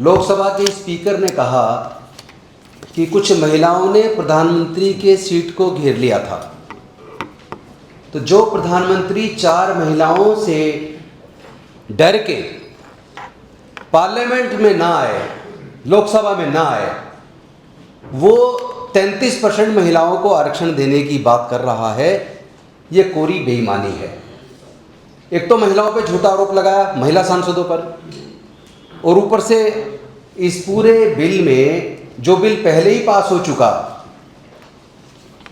लोकसभा के स्पीकर ने कहा कि कुछ महिलाओं ने प्रधानमंत्री के सीट को घेर लिया था। तो जो प्रधानमंत्री 4 महिलाओं से डर के पार्लियामेंट में ना आए, लोकसभा में ना आए, वो 33% महिलाओं को आरक्षण देने की बात कर रहा है। ये कोरी बेईमानी है। एक तो महिलाओं पे झूठा आरोप लगाया, महिला सांसदों पर, और ऊपर से इस पूरे बिल में, जो बिल पहले ही पास हो चुका,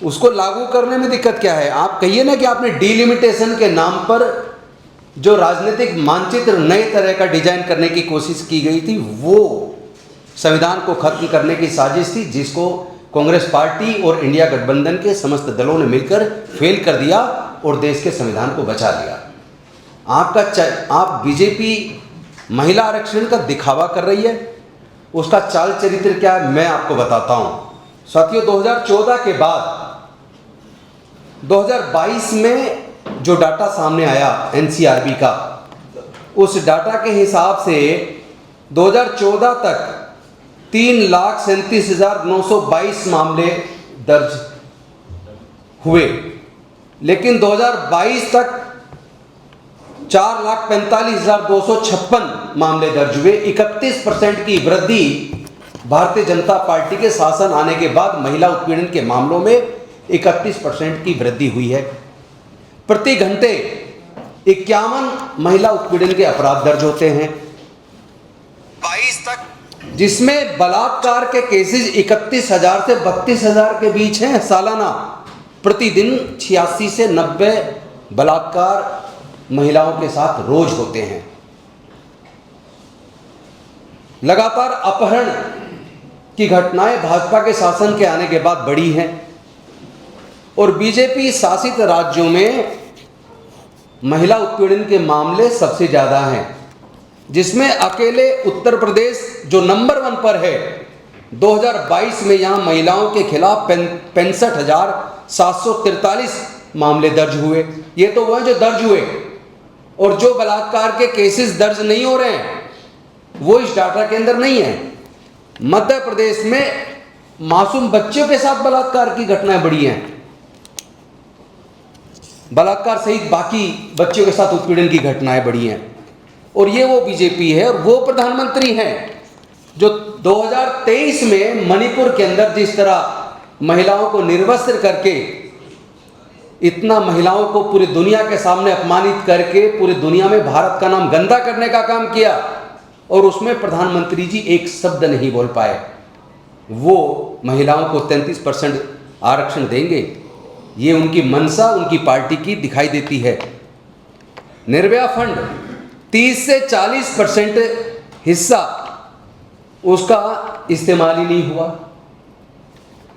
उसको लागू करने में दिक्कत क्या है? आप कहिए ना कि आपने डिलिमिटेशन के नाम पर जो राजनीतिक मानचित्र नए तरह का डिजाइन करने की कोशिश की गई थी, वो संविधान को खत्म करने की साजिश थी, जिसको कांग्रेस पार्टी और इंडिया गठबंधन के समस्त दलों ने मिलकर फेल कर दिया और देश के संविधान को बचा लिया। आप बीजेपी महिला आरक्षण का दिखावा कर रही है। उसका चाल चरित्र क्या है मैं आपको बताता हूं। साथियों, 2014 के बाद 2022 में जो डाटा सामने आया एनसीआरबी का, उस डाटा के हिसाब से 2014 तक 3,37,922 मामले दर्ज हुए, लेकिन 2022 तक 4,45,256 मामले दर्ज हुए। 31% की वृद्धि भारतीय जनता पार्टी के शासन आने के बाद महिला उत्पीड़न के मामलों में 31% की वृद्धि हुई है। प्रति घंटे 51 महिला उत्पीड़न के अपराध दर्ज होते हैं 22 तक, जिसमें बलात्कार के केसेस 31,000 से 32,000 के बीच हैं सालाना। प्रतिदिन 86 से 90 बलात्कार महिलाओं के साथ रोज होते हैं। लगातार अपहरण की घटनाएं भाजपा के शासन के आने के बाद बढ़ी हैं और बीजेपी शासित राज्यों में महिला उत्पीड़न के मामले सबसे ज्यादा हैं, जिसमें अकेले उत्तर प्रदेश जो नंबर 1 पर है। 2022 में यहां महिलाओं के खिलाफ 65,743 मामले दर्ज हुए। ये तो वह जो दर्ज हुए, और जो बलात्कार के केसेस दर्ज नहीं हो रहे हैं वो इस डाटा के अंदर नहीं है। मध्य प्रदेश में मासूम बच्चों के साथ बलात्कार की घटनाएं बढ़ी हैं। बलात्कार सहित बाकी बच्चों के साथ उत्पीड़न की घटनाएं बढ़ी हैं। और ये वो बीजेपी है और वो प्रधानमंत्री हैं जो 2023 में मणिपुर के अंदर जिस तरह महिलाओं को निर्वस्त्र करके, इतना महिलाओं को पूरी दुनिया के सामने अपमानित करके पूरी दुनिया में भारत का नाम गंदा करने का काम किया, और उसमें प्रधानमंत्री जी एक शब्द नहीं बोल पाए। वो महिलाओं को 33% आरक्षण देंगे, ये उनकी मंशा उनकी पार्टी की दिखाई देती है। निर्भया फंड 30 से 40% हिस्सा उसका इस्तेमाल ही नहीं हुआ।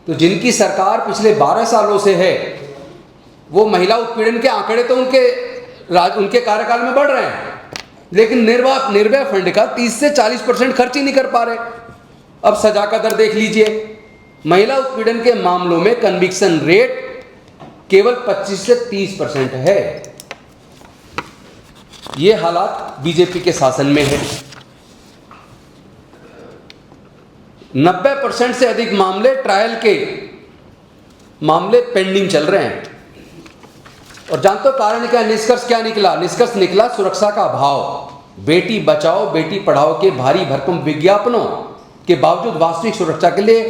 तो जिनकी सरकार पिछले 12 सालों से है, वो महिला उत्पीड़न के आंकड़े तो उनके कार्यकाल में बढ़ रहे हैं, लेकिन निर्भया फंड का 30 से 40% खर्च ही नहीं कर पा रहे। अब सजा का दर देख लीजिए। महिला उत्पीड़न के मामलों में कन्विक्शन रेट केवल 25 से 30% है। ये हालात बीजेपी के शासन में है। 90% से अधिक मामले ट्रायल के मामले पेंडिंग चल रहे हैं। और जानते हो कारण क्या? निष्कर्ष क्या निकला? निष्कर्ष निकला सुरक्षा का अभाव। बेटी बचाओ बेटी पढ़ाओ के भारी भरकम विज्ञापनों के बावजूद वास्तविक सुरक्षा के लिए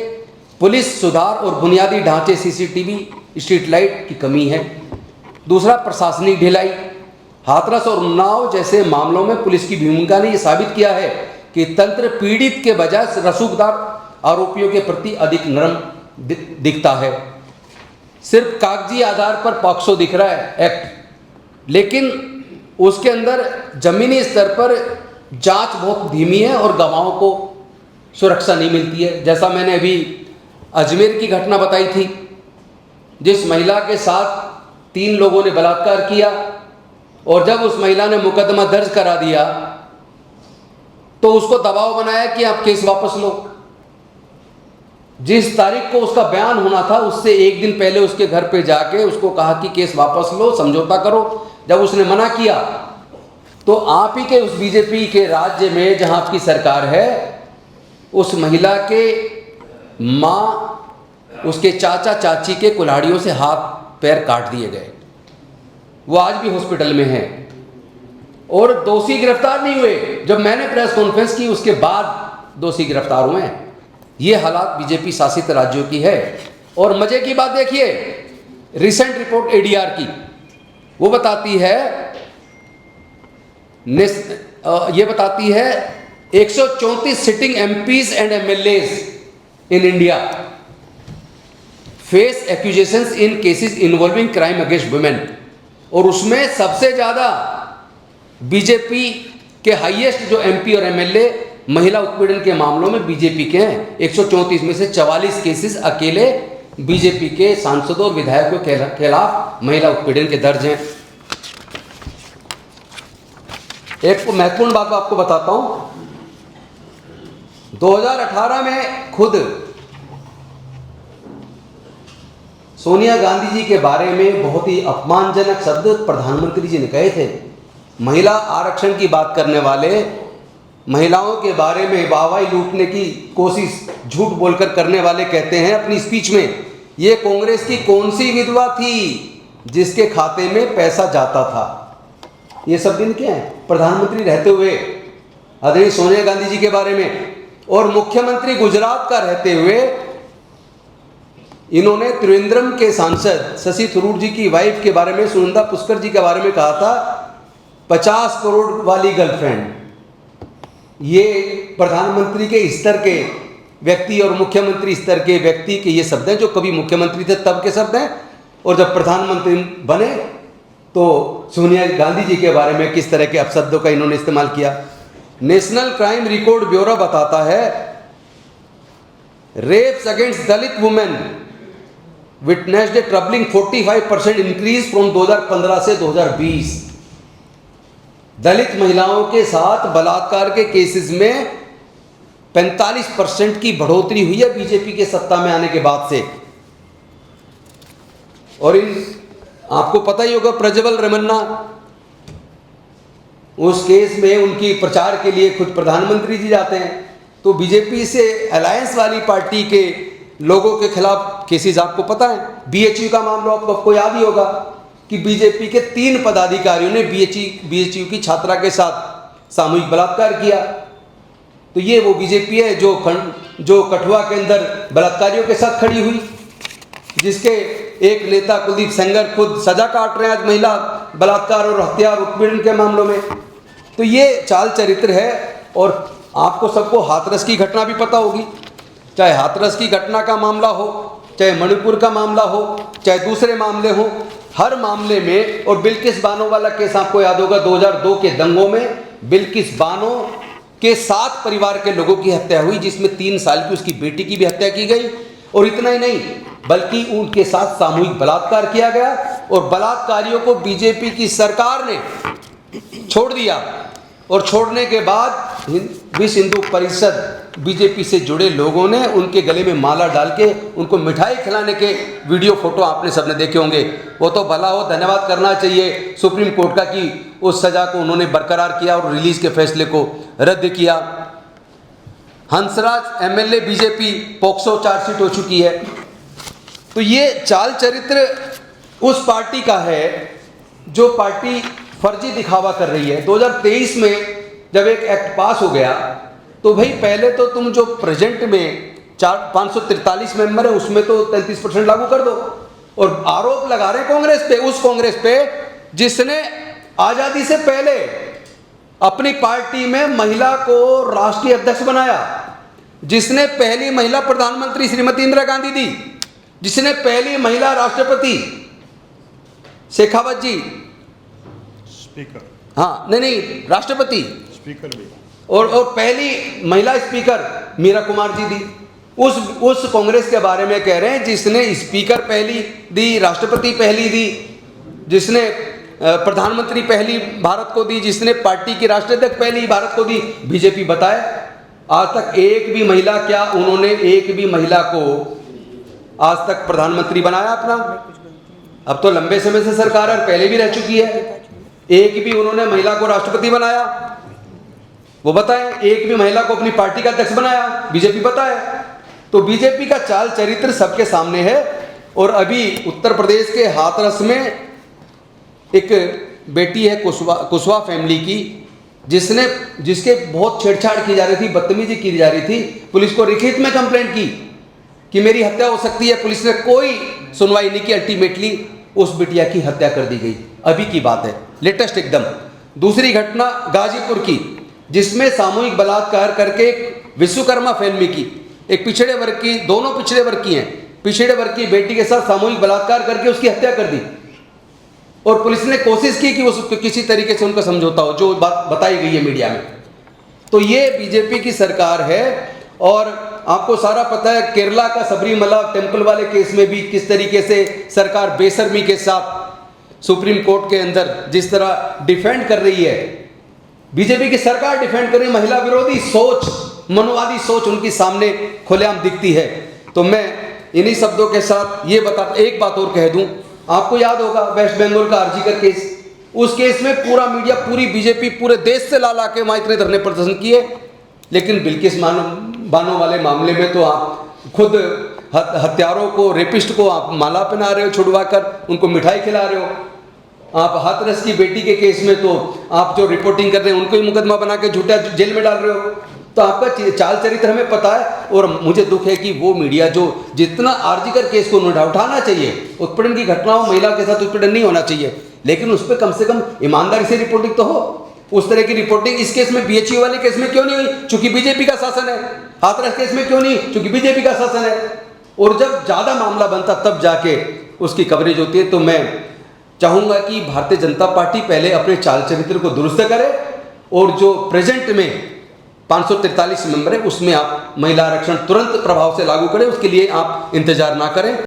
पुलिस सुधार और बुनियादी ढांचे सीसीटीवी, स्ट्रीट लाइट की कमी है। दूसरा, प्रशासनिक ढिलाई। हाथरस और उन्नाव जैसे मामलों में पुलिस की भूमिका ने यह साबित किया है कि तंत्र पीड़ित के बजाय रसूखदार आरोपियों के प्रति अधिक नरम दिखता है। सिर्फ कागजी आधार पर पॉक्सो दिख रहा है एक्ट, लेकिन उसके अंदर जमीनी स्तर पर जांच बहुत धीमी है और गवाहों को सुरक्षा नहीं मिलती है। जैसा मैंने अभी अजमेर की घटना बताई थी, जिस महिला के साथ 3 लोगों ने बलात्कार किया और जब उस महिला ने मुकदमा दर्ज करा दिया तो उसको दबाव बनाया कि आप केस वापस लो। जिस तारीख को उसका बयान होना था उससे एक दिन पहले उसके घर पे जाके उसको कहा कि केस वापस लो, समझौता करो। जब उसने मना किया तो आप ही के उस बीजेपी के राज्य में जहां आपकी सरकार है, उस महिला के माँ, उसके चाचा चाची के कुल्हाड़ियों से हाथ पैर काट दिए गए। वो आज भी हॉस्पिटल में है और दोषी गिरफ्तार नहीं हुए। जब मैंने प्रेस कॉन्फ्रेंस की उसके बाद दोषी गिरफ्तार हुए हैं। ये हालात बीजेपी शासित राज्यों की है। और मजे की बात देखिए, रिसेंट रिपोर्ट एडीआर की, वो बताती है, ये बताती है 134 sitting MPs and MLAs in India face accusations in cases involving crime against women. और उसमें सबसे ज़्यादा बीजेपी के हाईएस्ट जो एमपी और एमएलए महिला उत्पीड़न के मामलों में बीजेपी के हैं। 134 में से 44 केसेस अकेले बीजेपी के सांसदों और विधायकों के खिलाफ महिला उत्पीड़न के दर्ज हैं। एक महत्वपूर्ण बात आपको बताता हूं, 2018 में खुद सोनिया गांधी जी के बारे में बहुत ही अपमानजनक शब्द प्रधानमंत्री जी ने कहे थे। महिला आरक्षण की बात करने वाले, महिलाओं के बारे में वाहवाही लूटने की कोशिश झूठ बोलकर करने वाले कहते हैं अपनी स्पीच में, ये कांग्रेस की कौन सी विधवा थी जिसके खाते में पैसा जाता था। ये सब दिन क्या है प्रधानमंत्री रहते हुए आदरणीय सोनिया गांधी जी के बारे में। और मुख्यमंत्री गुजरात का रहते हुए इन्होंने त्रिवेंद्रम के सांसद शशि थरूर जी की वाइफ के बारे में, सुनंदा पुष्कर जी के बारे में कहा था 50 करोड़ वाली गर्लफ्रेंड। ये प्रधानमंत्री के स्तर के व्यक्ति और मुख्यमंत्री स्तर के व्यक्ति के ये शब्द हैं, जो कभी मुख्यमंत्री थे तब के शब्द हैं। और जब प्रधानमंत्री बने तो सोनिया गांधी जी के बारे में किस तरह के अपशब्दों का इन्होंने इस्तेमाल किया। नेशनल क्राइम रिकॉर्ड ब्यूरो बताता है rapes against Dalit women witnessed a troubling 45% increase from 2015 से 2020। दलित महिलाओं के साथ बलात्कार के केसेस में 45% की बढ़ोतरी हुई है बीजेपी के सत्ता में आने के बाद से। और इन आपको पता ही होगा प्रज्वल रेवन्ना, उस केस में उनकी प्रचार के लिए खुद प्रधानमंत्री जी जाते हैं। तो बीजेपी से अलायंस वाली पार्टी के लोगों के खिलाफ केसेस आपको पता है। बीएचयू का मामला आपको याद ही होगा कि बीजेपी के 3 पदाधिकारियों ने बीएचयू की छात्रा के साथ सामूहिक बलात्कार किया। तो ये वो बीजेपी है जो कठुआ के अंदर बलात्कारियों के साथ खड़ी हुई, जिसके एक नेता कुलदीप सेंगर खुद सजा काट रहे हैं आज महिला बलात्कार और हत्या और उत्पीड़न के मामलों में। तो ये चाल चरित्र है। और आपको सबको हाथरस की घटना भी पता होगी, चाहे हाथरस की घटना का मामला हो, चाहे मणिपुर का मामला हो, चाहे दूसरे मामले हो, हर मामले में। और बिल्किस बानो वाला केस आपको याद होगा, 2002 के दंगों में बिल्किस बानो के 7 परिवार के लोगों की हत्या हुई, जिसमें 3 साल की उसकी बेटी की भी हत्या की गई। और इतना ही नहीं, बल्कि उनके साथ सामूहिक बलात्कार किया गया। और बलात्कारियों को बीजेपी की सरकार ने छोड़ दिया। और छोड़ने के बाद विश्व हिंदू परिषद बीजेपी से जुड़े लोगों ने उनके गले में माला डाल के उनको मिठाई खिलाने के वीडियो फोटो आपने सबने देखे होंगे। वो तो भला हो, धन्यवाद करना चाहिए सुप्रीम कोर्ट का कि उस सजा को उन्होंने बरकरार किया और रिलीज के फैसले को रद्द किया। Hansraj MLA BJP, POCSO chargesheet हो चुकी है। तो ये चाल चरित्र उस पार्टी का है जो पार्टी फर्जी दिखावा कर रही है। 2023 में जब एक एक्ट पास हो गया तो भाई पहले तो तुम जो प्रेजेंट में 543 मेंबर है उसमें तो 33% लागू कर दो। और आरोप लगा रहे कांग्रेस पे, उस कांग्रेस पे जिसने आजादी से पहले अपनी पार्टी में महिला को राष्ट्रीय अध्यक्ष बनाया, जिसने पहली महिला प्रधानमंत्री श्रीमती इंदिरा गांधी दी, जिसने पहली महिला राष्ट्रपति शेखावत जी, स्पीकर, हाँ नहीं राष्ट्रपति, स्पीकर भी, और पहली महिला स्पीकर मीरा कुमार जी दी। उस कांग्रेस के बारे में कह रहे हैं जिसने स्पीकर पहली दी, राष्ट्रपति पहली दी, जिसने प्रधानमंत्री पहली भारत को दी, जिसने पार्टी की राष्ट्रीय अध्यक्ष पहली भारत को दी। बीजेपी बताए आज तक एक भी महिला, क्या उन्होंने एक भी महिला को आज तक प्रधानमंत्री बनाया अपना? अब तो लंबे समय से सरकार है, पहले भी रह चुकी है, एक भी उन्होंने महिला को राष्ट्रपति बनाया? वो बताएं, एक भी महिला को अपनी पार्टी का अध्यक्ष बनाया बीजेपी बताए। तो बीजेपी का चाल चरित्र सबके सामने है। और अभी उत्तर प्रदेश के हाथरस में एक बेटी है कुशवाहा फैमिली की, जिसके बहुत छेड़छाड़ की जा रही थी, बदतमीजी की जा रही थी। पुलिस को लिखित में कंप्लेंट की कि मेरी हत्या हो सकती है, पुलिस ने कोई सुनवाई नहीं की। अल्टीमेटली उस बिटिया की हत्या कर दी गई। अभी की बात है, लेटेस्ट एकदम। दूसरी घटना गाजीपुर की, जिसमें सामूहिक बलात्कार करके एक विश्वकर्मा फैमिली की, एक पिछड़े वर्ग की, दोनों पिछड़े वर्ग की हैं, पिछड़े वर्ग की बेटी के साथ सामूहिक बलात्कार करके उसकी हत्या कर दी। और पुलिस ने कोशिश की कि उस किसी तरीके से उनका समझौता हो, जो बात बताई गई है मीडिया में। तो ये बीजेपी की सरकार है। और आपको सारा पता है, केरला का सबरीमला टेम्पल वाले केस में भी किस तरीके से सरकार बेशर्मी के साथ सुप्रीम कोर्ट के अंदर जिस तरह डिफेंड कर रही है, बीजेपी की सरकार डिफेंड कर रही है। महिला विरोधी सोच, मनोवादी सोच उनकी सामने खुलेआम दिखती है। तो मैं इन्हीं शब्दों के साथ ये एक बात और कह दूं, आपको याद होगा वेस्ट बंगाल का आरजीकर केस, उस केस में पूरा मीडिया, पूरी बीजेपी पूरे देश से ला के वहां इतने धरने प्रदर्शन किए। लेकिन बिल्किस बानो वाले मामले में तो आप खुद हत्यारों को, रेपिस्ट को आप माला पहना रहे हो, छुड़वा कर उनको मिठाई खिला रहे हो। आप हाथरस की बेटी के केस में तो आप जो रिपोर्टिंग कर रहे हैं उनको ही मुकदमा बना के झूठा जेल में डाल रहे हो। तो आपका चाल चरित्र हमें पता है। और मुझे दुख है कि वो मीडिया जो जितना आरजीकर केस को उठाना चाहिए, उत्पीड़न की घटनाओं, महिला के साथ उत्पीड़न नहीं होना चाहिए, लेकिन उस पर कम से कम ईमानदारी से रिपोर्टिंग तो हो। उस तरह की रिपोर्टिंग इस केस में, बीएचयू वाले केस में क्यों नहीं हुई? चूंकि बीजेपी का शासन है। हाथरस केस में क्यों नहीं? चूंकि बीजेपी का शासन है। और जब ज्यादा मामला बनता तब जाके उसकी कवरेज होती है। तो मैं चाहूंगा कि भारतीय जनता पार्टी पहले अपने चाल चरित्र को दुरुस्त करे, और जो प्रेजेंट में 543 मेंबर है उसमें आप महिला आरक्षण तुरंत प्रभाव से लागू करें, उसके लिए आप इंतजार ना करें।